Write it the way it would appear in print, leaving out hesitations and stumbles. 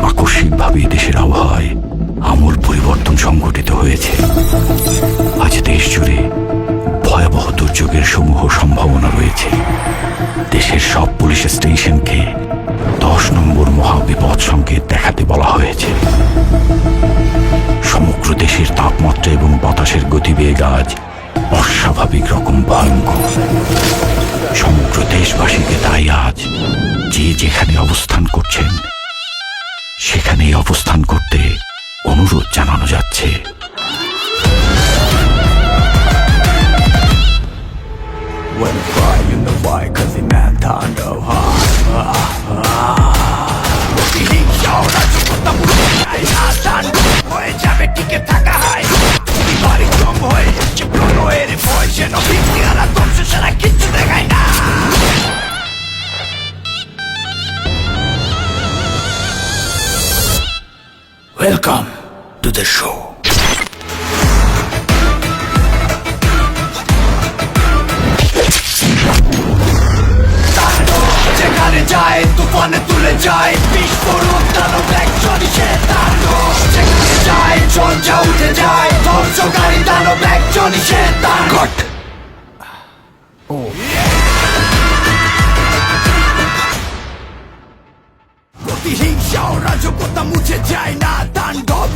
আকস্মিকভাবে দেশের আবহাওয়ায় আমূল পরিবর্তন সংঘটিত হয়েছে। আজ দেশ জুড়ে ভয়াবহ দুর্যোগের সমূহ সম্ভাবনা রয়েছে। দেশের সব পুলিশ স্টেশনকে 10 নম্বর মহাবিপদ সংকেত দেখাতে বলা হয়েছে। সমগ্র দেশের তাপমাত্রা এবং বাতাসের গতিবেগ আজ অস্বাভাবিক রকম ভয়ঙ্কর। সমগ্র দেশবাসীকে তাই আজ যে যেখানে অবস্থান করছেন সেখানেই অবস্থান করতে অনুরোধ জানানো যাচ্ছে। Welcome to the show. যেখানে যায় তুফানে তুলে যায় বিস্ফোরণ দানব একজনই সে তাণ্ডব। যেখানে যায় ঝঞ্ঝা উঠে যায় ধ্বংসকারী দানব একজনই সে তাণ্ডব। প্রতিহিংসা ও রাজকতা মুছে যায় না তাণ্ডব।